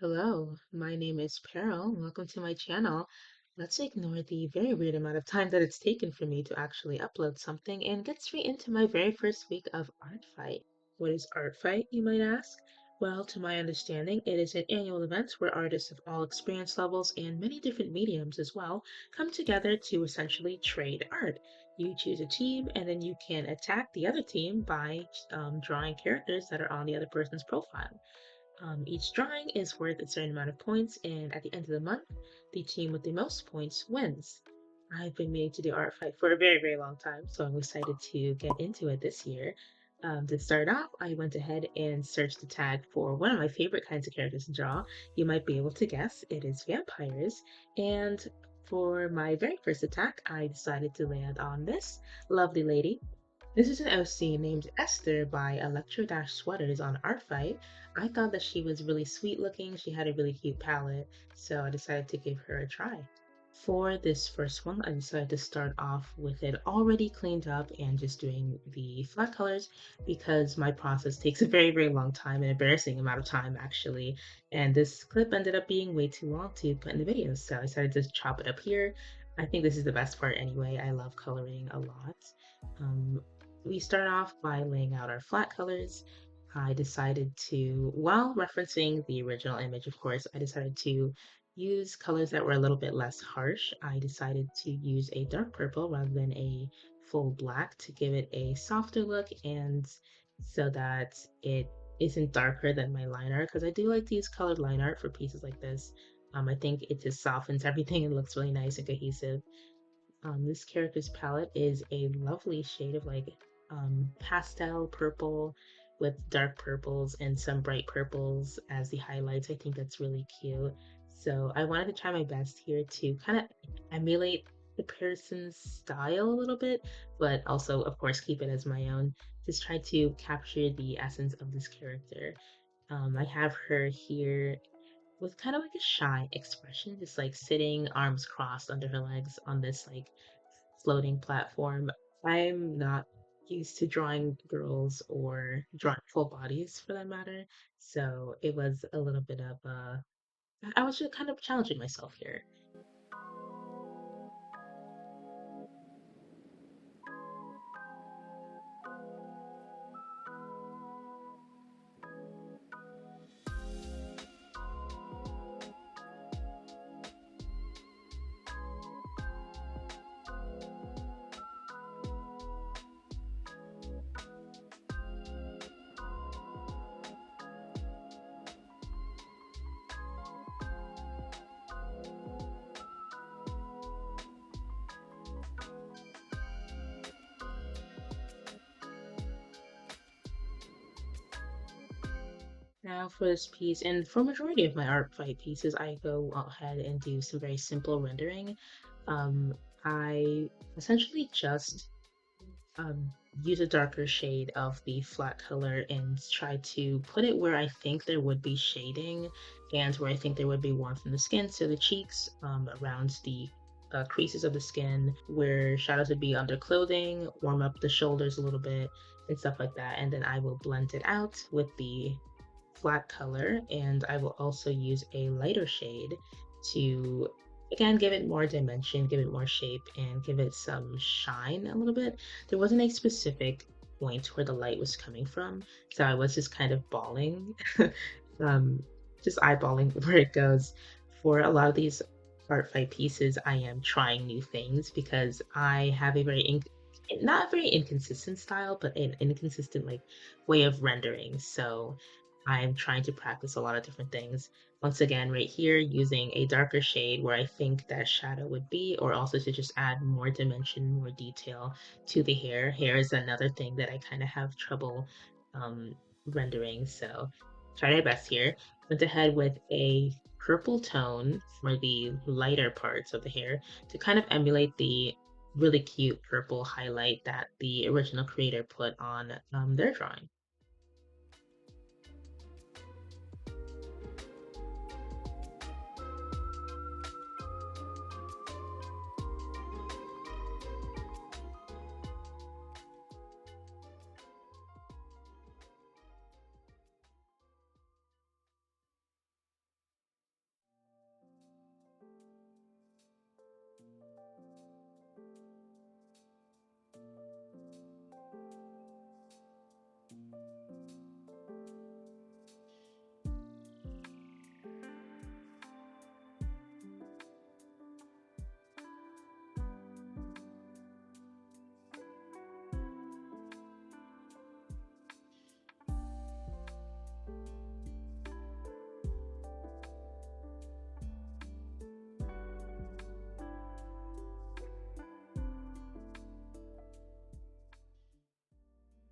Hello, my name is Pearl. Welcome to my channel. Let's ignore the very weird amount of time that it's taken for me to actually upload something and get straight into my very first week of Art Fight. What is Art Fight, you might ask? Well, to my understanding, it is an annual event where artists of all experience levels and many different mediums as well come together to essentially trade art. You choose a team and then you can attack the other team by drawing characters that are on the other person's profile. Each drawing is worth a certain amount of points, and at the end of the month, the team with the most points wins. I've been meaning to do art fight for a very, very long time, so I'm excited to get into it this year. To start off, I went ahead and searched the tag for one of my favorite kinds of characters to draw. You might be able to guess it is vampires. And for my very first attack, I decided to land on this lovely lady. This is an OC named Esther by Electro Dash Sweaters on Artfight. I thought that she was really sweet looking. She had a really cute palette, so I decided to give her a try. For this first one, I decided to start off with it already cleaned up and just doing the flat colors because my process takes a very, very long time, an embarrassing amount of time actually. And this clip ended up being way too long to put in the video, so I decided to chop it up here. I think this is the best part anyway. I love coloring a lot. Um, we start off by laying out our flat colors. I decided to, while referencing the original image, of course, I decided to use colors that were a little bit less harsh. I decided to use a dark purple rather than a full black to give it a softer look and so that it isn't darker than my line art because I do like to use colored line art for pieces like this. I think it just softens everything and looks really nice and cohesive. This character's palette is a lovely shade of like pastel purple with dark purples and some bright purples as the highlights. I think that's really cute. So I wanted to try my best here to kind of emulate the person's style a little bit, but also, of course, keep it as my own. Just try to capture the essence of this character. I have her here with kind of like a shy expression, just like sitting arms crossed under her legs on this like floating platform. I'm not used to drawing girls or drawing full bodies for that matter, so it was a little bit of I was just kind of challenging myself here. Now for this piece, and for majority of my art fight pieces, I go ahead and do some very simple rendering. Um, I essentially just um, use a darker shade of the flat color and try to put it where I think there would be shading and where I think there would be warmth in the skin. So the cheeks, around the creases of the skin, where shadows would be under clothing, warm up the shoulders a little bit, and stuff like that. And then I will blend it out with the flat color, and I will also use a lighter shade to again give it more dimension, give it more shape, and give it some shine a little bit. There wasn't a specific point where the light was coming from, so I was just kind of balling, um, just eyeballing where it goes. For a lot of these art fight pieces, I am trying new things because I have a very not a very inconsistent style, but an inconsistent like way of rendering. So I'm trying to practice a lot of different things. Once again, right here, using a darker shade where I think that shadow would be, or also to just add more dimension, more detail to the hair. Hair is another thing that I kind of have trouble um, rendering, so try my best here. Went ahead with a purple tone for the lighter parts of the hair to kind of emulate the really cute purple highlight that the original creator put on their drawing.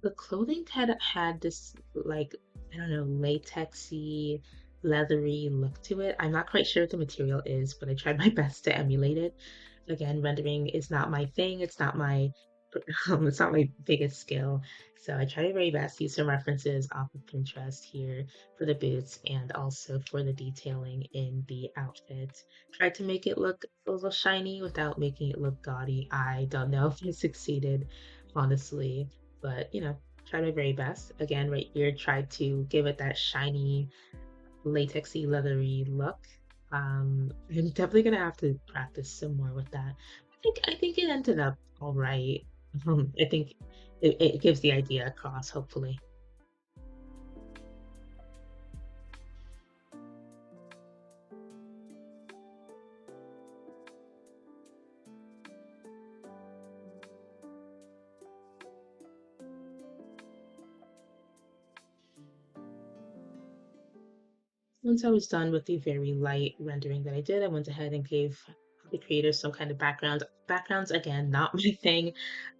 The clothing had this like, I don't know, latexy, leathery look to it. I'm not quite sure what the material is, but I tried my best to emulate it. Again, rendering is not my thing. It's not my it's not my biggest skill. So I tried my very best, use some references off of Pinterest here for the boots and also for the detailing in the outfit. Tried to make it look a little shiny without making it look gaudy. I don't know if I succeeded, honestly, but tried my very best. Again, right here, tried to give it that shiny, latexy, leathery look. I'm definitely gonna have to practice some more with that. I think it ended up all right. I think it gives the idea across, hopefully. Once I was done with the very light rendering that I did, I went ahead and gave the creators some kind of background. Backgrounds, again, not my thing.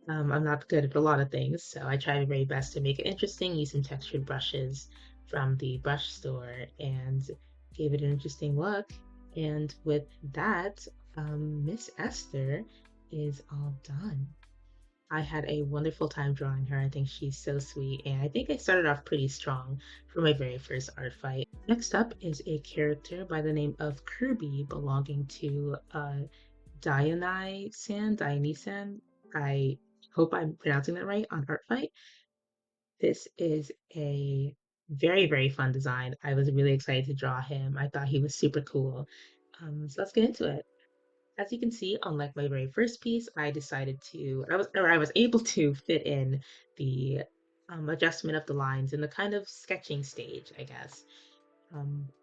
I'm not good at a lot of things, so I try my very best to make it interesting, use some textured brushes from the brush store, and gave it an interesting look. And with that, Miss Esther is all done. I had a wonderful time drawing her. I think she's so sweet, and I think I started off pretty strong for my very first art fight. Next up is a character by the name of Kirby belonging to Dionysan. I hope I'm pronouncing that right on ArtFight. This is a very, very fun design. I was really excited to draw him. I thought he was super cool. So let's get into it. As you can see, unlike my very first piece, I was able to fit in the adjustment of the lines in the kind of sketching stage, I guess.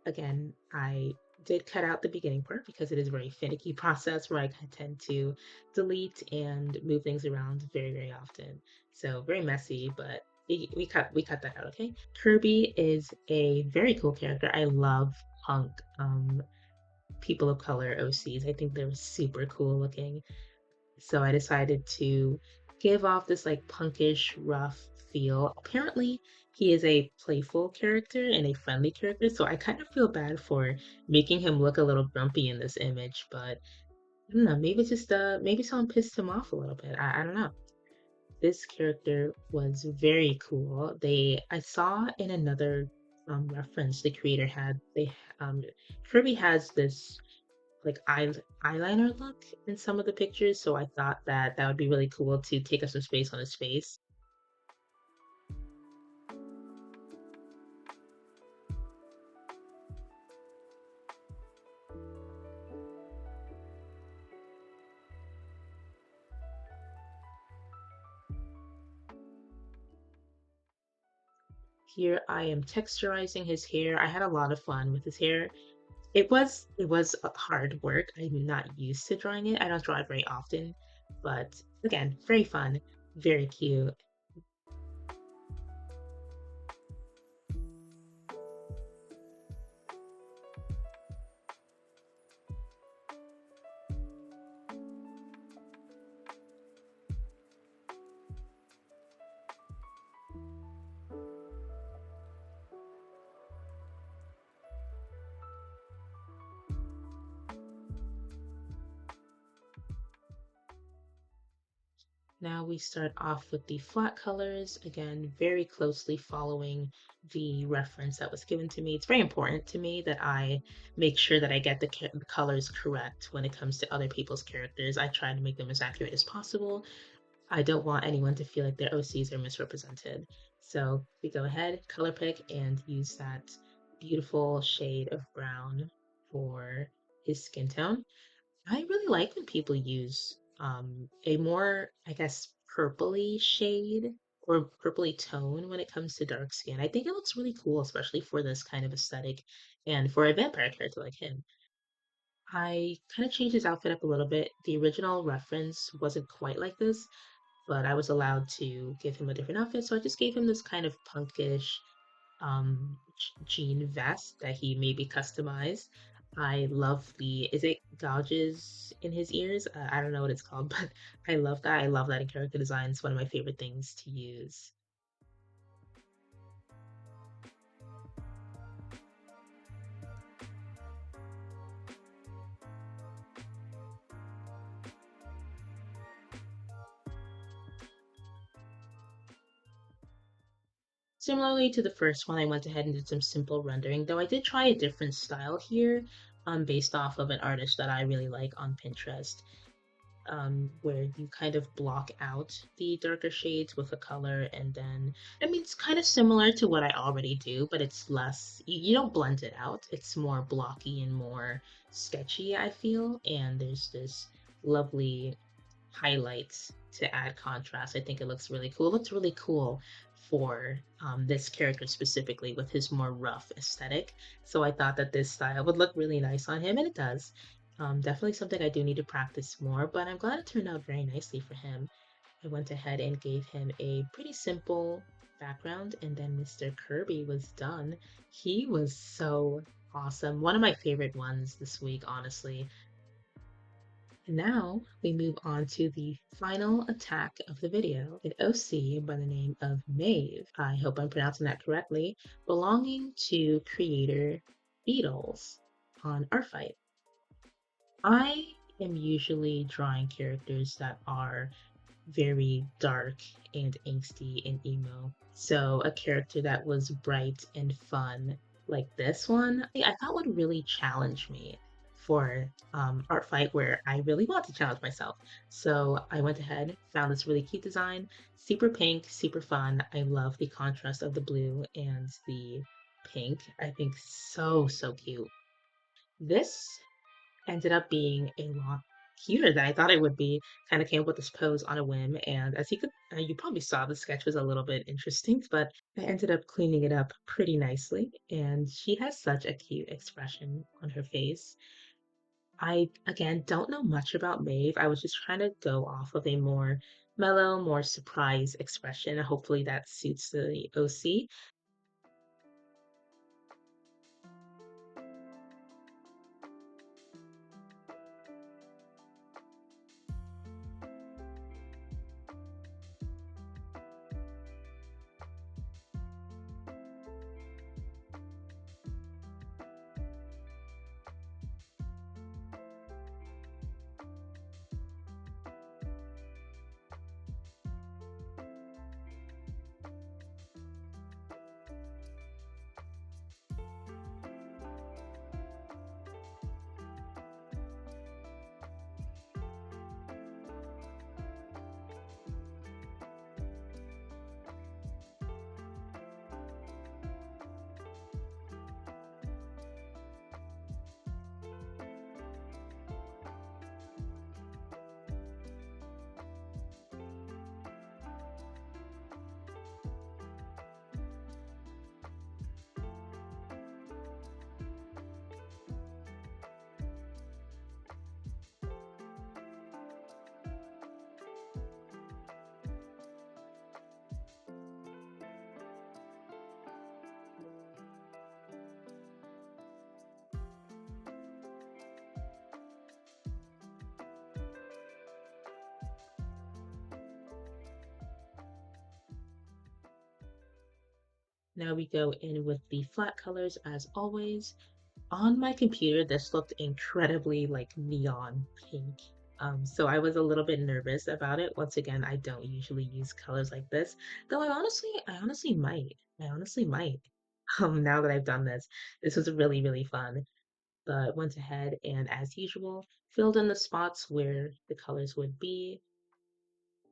Again, I did cut out the beginning part because it is a very finicky process where I tend to delete and move things around very, very often. So very messy, but we cut that out, okay? Kirby is a very cool character. I love punk people of color OCs. I think they're super cool looking. So I decided to give off this like punkish, rough feel. Apparently, he is a playful character and a friendly character, so I kind of feel bad for making him look a little grumpy in this image, but I don't know, maybe someone pissed him off a little bit. I don't know. This character was very cool. I saw in another reference the creator had they Kirby has this like eyeliner look in some of the pictures, so I thought that that would be really cool to take up some space on his face. Here I am texturizing his hair. I had a lot of fun with his hair. It was a hard work. I'm not used to drawing it. I don't draw it very often, but again, very fun, very cute. Now we start off with the flat colors, again, very closely following the reference that was given to me. It's very important to me that I make sure that I get the colors correct when it comes to other people's characters. I try to make them as accurate as possible. I don't want anyone to feel like their OCs are misrepresented. So we go ahead, color pick, and use that beautiful shade of brown for his skin tone. I really like when people use a more, I guess, purpley shade or purpley tone when it comes to dark skin. I think it looks really cool, especially for this kind of aesthetic and for a vampire character like him. I kind of changed his outfit up a little bit. The original reference wasn't quite like this, but I was allowed to give him a different outfit, so I just gave him this kind of punkish jean vest that he maybe customized. I love the is it gouges in his ears? I don't know what it's called, but I love that. I love that in character design. It's one of my favorite things to use. Similarly to the first one, I went ahead and did some simple rendering, though I did try a different style here, based off of an artist that I really like on Pinterest, where you kind of block out the darker shades with a color, and then, I mean, it's kind of similar to what I already do, but it's less, you don't blend it out. It's more blocky and more sketchy, I feel, and there's this lovely highlights to add contrast. I think it looks really cool. It looks really cool for this character specifically with his more rough aesthetic. So I thought that this style would look really nice on him, and it does. Definitely something I do need to practice more, but I'm glad it turned out very nicely for him. I went ahead and gave him a pretty simple background, and then Mr. Kirby was done. He was so awesome. One of my favorite ones this week, honestly. And now we move on to the final attack of the video, an OC by the name of Maeve. I hope I'm pronouncing that correctly, belonging to creator Beatles on ARTFIGHT. I am usually drawing characters that are very dark and angsty and emo. So a character that was bright and fun like this one, I thought would really challenge me for art fight where I really want to challenge myself. So I went ahead, found this really cute design, super pink, super fun. I love the contrast of the blue and the pink. I think so cute. This ended up being a lot cuter than I thought it would be. Kind of came up with this pose on a whim, and as you probably saw, the sketch was a little bit interesting, but I ended up cleaning it up pretty nicely, and she has such a cute expression on her face. I, again, don't know much about Maeve. I was just trying to go off of a more mellow, more surprise expression. Hopefully that suits the OC. Now we go in with the flat colors as always. On my computer, this looked incredibly like neon pink. So I was a little bit nervous about it. Once again, I don't usually use colors like this, though I honestly might. I honestly might. Now that I've done this, this was really fun. But went ahead and, as usual, filled in the spots where the colors would be.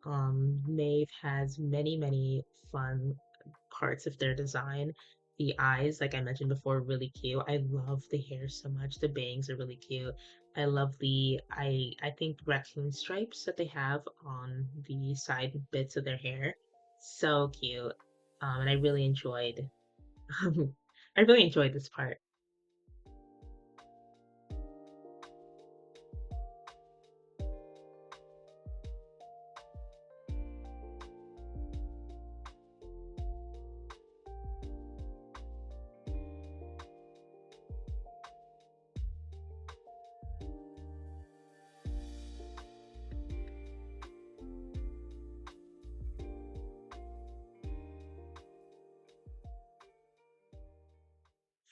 Maeve has many fun parts of their design. The eyes, like I mentioned before, really cute. I love the hair so much. The bangs are really cute. I love I think raccoon stripes that they have on the side bits of their hair. So cute. And I really enjoyed I really enjoyed this part.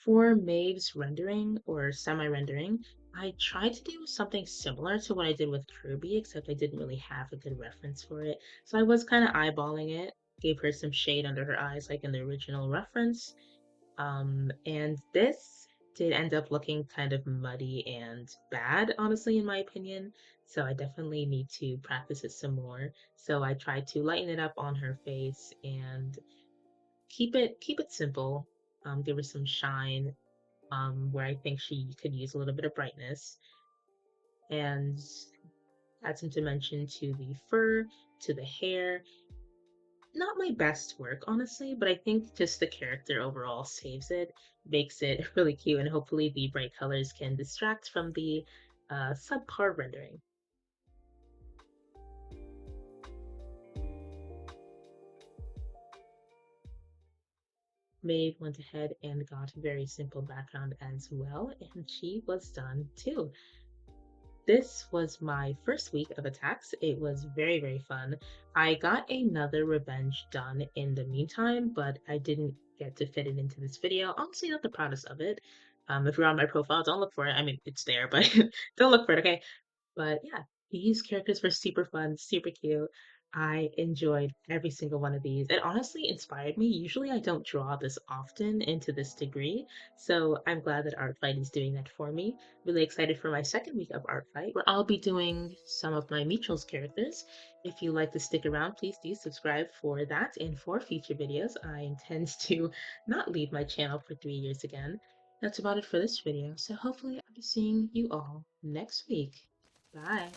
For Maeve's rendering or semi-rendering, I tried to do something similar to what I did with Kirby, except I didn't really have a good reference for it. So I was kind of eyeballing it. gave her some shade under her eyes, like in the original reference. And this did end up looking kind of muddy and bad, honestly, in my opinion. So I definitely need to practice it some more. So I tried to lighten it up on her face and keep it simple. Give her some shine, where I think she could use a little bit of brightness, and add some dimension to the fur, to the hair. Not my best work, honestly, but I think just the character overall saves it, makes it really cute, and hopefully the bright colors can distract from the subpar rendering. Maeve went ahead and got a very simple background as well, and she was done too. This was my first week of attacks. It was very, very fun. I got another revenge done in the meantime, but I didn't get to fit it into this video. Honestly, not the proudest of it. If you're on my profile, don't look for it. I mean, it's there, but don't look for it, okay? But yeah, these characters were super fun, super cute. I enjoyed every single one of these. It honestly inspired me. Usually I don't draw this often and to this degree, so I'm glad that ArtFight is doing that for me. Really excited for my second week of ArtFight, where I'll be doing some of my Mitchell's characters. If you like to stick around, please do subscribe for that and for future videos. I intend to not leave my channel for 3 years again. That's about it for this video, so hopefully I'll be seeing you all next week. Bye.